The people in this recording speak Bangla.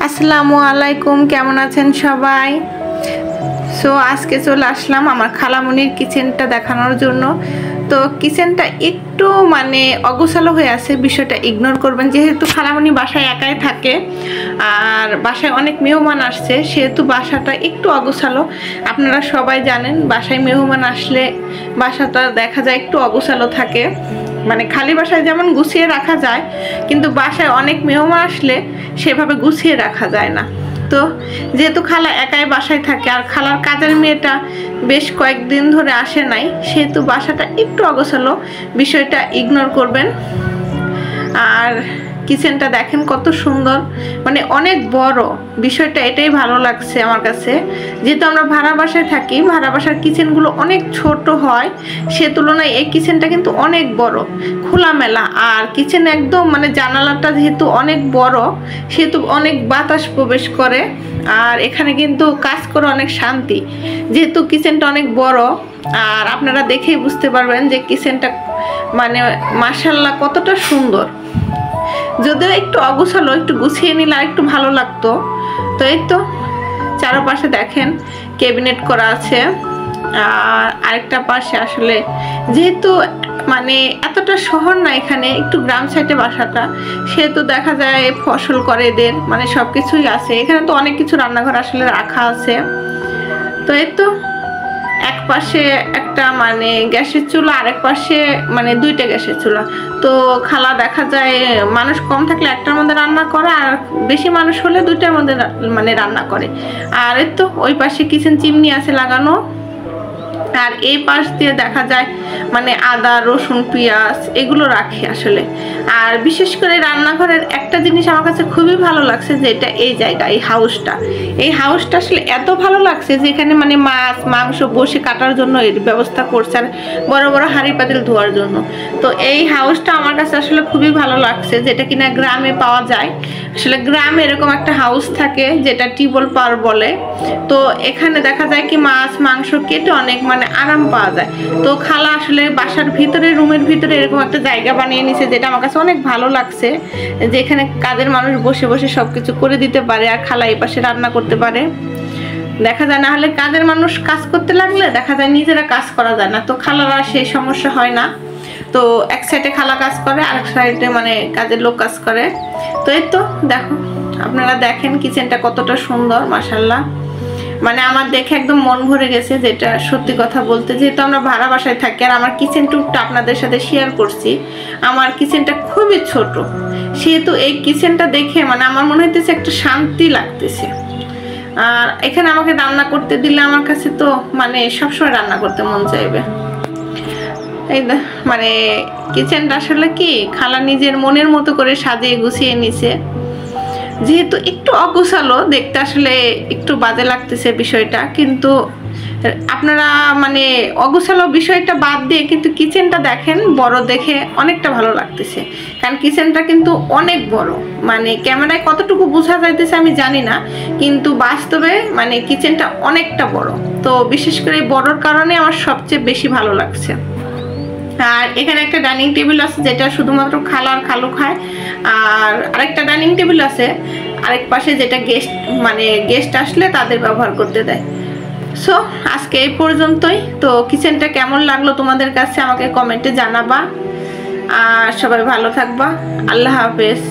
আসসালামু আলাইকুম, কেমন আছেন সবাই? সো আজকে চলে আসলাম আমার খালামণির কিচেনটা দেখানোর জন্য। তো কিচেনটা একটু অগোছালো হয়ে আছে, বিষয়টা ইগনোর করবেন, যেহেতু খালামণি বাসায় একাই থাকে আর বাসায় অনেক মেহমান আসছে, সেহেতু বাসাটা একটু অগোছালো। আপনারা সবাই জানেন বাসায় মেহমান আসলে বাসাটা দেখা যায় একটু অগোছালো থাকে, খালি বাসায় যেমন গুছিয়ে রাখা যায়, কিন্তু বাসায় অনেক মেহমান আসলে সেভাবে গুছিয়ে রাখা যায় না। তো যেহেতু খালা একাই বাসায় থাকে আর খালার কাজের মেয়েটা বেশ কয়েকদিন ধরে আসে নাই, সেহেতু বাসাটা একটু অগোছালো, বিষয়টা ইগনোর করবেন। আর কিচেনটা দেখেন কত সুন্দর, অনেক বড়, বিষয়টা এটাই ভালো লাগছে আমার কাছে। যেহেতু আমরা ভাড়া বাসায় থাকি, ভাড়া বাসার কিচেনগুলো অনেক ছোট হয়, সে তুলনায় এই কিচেনটা কিন্তু অনেক বড়, খোলামেলা। আর কিচেন একদম জানালাটা যেহেতু অনেক বড়, সেহেতু অনেক বাতাস প্রবেশ করে। আর এখানে কিন্তু কাজ করে অনেক শান্তি, যেহেতু কিচেনটা অনেক বড়। আর আপনারা দেখেই বুঝতে পারবেন যে কিচেনটা মাশাআল্লাহ কতটা সুন্দর। যদিও একটু অগোছালো, একটু গুছিয়ে নিলে আর একটু ভালো লাগতো। তো এই তো চারপাশে দেখেন ক্যাবিনেট করা আছে। আর আরেকটা পাশে আসলে যেহেতু এতটা শহর না, এখানে একটু গ্রাম সাইডে বাসাটা, সেহেতু দেখা যায় ফসল করে এদের সব কিছুই আছে। এখানে তো অনেক কিছু রান্নাঘর আসলে রাখা আছে। তো এই তো এক পাশে একটা গ্যাসের চুলা, আরেক পাশে দুইটা গ্যাসের চুলা। তো খালা দেখা যায় মানুষ কম থাকলে একটার মধ্যে রান্না করে, আর বেশি মানুষ হলে দুইটার মধ্যে রান্না করে। আর এই তো ওই পাশে কিচেন চিমনি আছে লাগানো। আর এই পাশ দিয়ে দেখা যায় আদা, রসুন, পেঁয়াজ এগুলো রাখি আসলে। আর বিশেষ করে রান্নাঘরের একটা জিনিস আমার কাছে খুবই ভালো লাগছে, যে এটা এই জায়গা, এই হাউসটা আসলে এত ভালো লাগছে যে এখানে মাছ মাংস বসে কাটার জন্য এর ব্যবস্থা করছে, আর বড় বড় হাঁড়ি পাতিল ধোয়ার জন্য। তো এই হাউসটা আমার কাছে আসলে খুবই ভালো লাগছে, যেটা কিনা গ্রামে পাওয়া যায়। আসলে গ্রামে এরকম একটা হাউস থাকে যেটা টিউবওয়েল পাওয়ার বলে। তো এখানে দেখা যায় কি মাছ মাংস কেটে অনেক আরাম পাওয়া যায়। তো খালা আসলে বাসার ভিতরে, রুমের ভিতরে এরকম একটা জায়গা বানিয়ে নিছে, যেটা আমার কাছে অনেক ভালো লাগছে, যে এখানে কাজের মানুষ বসে বসে সবকিছু করে দিতে পারে, আর খালা এই পাশে রান্না করতে পারে। দেখা যায় না হলে কাজের মানুষ কাজ করতে লাগলে দেখা যায় নিজেরা কাজ করা যায় না, তো খালারা সেই সমস্যা হয় না। তো এক সাইডে খালা কাজ করে, আরেক সাইডে কাজের লোক কাজ করে। তো এই তো দেখো, আপনারা দেখেন কিচেনটা কতটা সুন্দর, মাশাআল্লাহ। আমার দেখে একদম মন ভরে গেছে, যেটা সত্যি কথা বলতে। যেহেতু আমরা ভাড়া বাসায় থাকি, আর আমার কিচেন ট্যুরটা আপনাদের সাথে শেয়ার করছি, আমার কিচেনটা খুবই ছোট, সেহেতু এই কিচেনটা দেখে আমার মনে হইতেছে একটা শান্তি লাগতেছে। আর এখানে আমাকে রান্না করতে দিলে আমার কাছে তো সবসময় রান্না করতে মন চাইবে। এই কিচেনটা আসলে কি খালা নিজের মনের মতো করে সাজিয়ে গুছিয়ে নিছে। যেহেতু একটু অগোছালো দেখতে, আসলে একটু বাজে লাগতেছে বিষয়টা, কিন্তু আপনারা অগোছালো বিষয়টা বাদ দিয়ে কিন্তু কিচেনটা দেখেন বড় দেখে অনেকটা ভালো লাগতেছে। কারণ কিচেনটা কিন্তু অনেক বড়, ক্যামেরায় কতটুকু বোঝা যাইতেছে আমি জানি না, কিন্তু বাস্তবে কিচেনটা অনেকটা বড়। তো বিশেষ করে এই বড়র কারণে আমার সবচেয়ে বেশি ভালো লাগছে। আর এখানে একটা ডাইনিং টেবিল আছে, যেটা শুধুমাত্র খালা আর খালু খায়। আর আরেকটা ডাইনিং টেবিল আছে আরেক পাশে, যেটা গেস্ট আসলে তাদের ব্যবহার করতে দেয়। সো আজকে এই পর্যন্তই। তো কিচেনটা কেমন লাগলো তোমাদের কাছে আমাকে কমেন্টে জানাবা। আর সবাই ভালো থাকবা। আল্লাহ হাফেজ।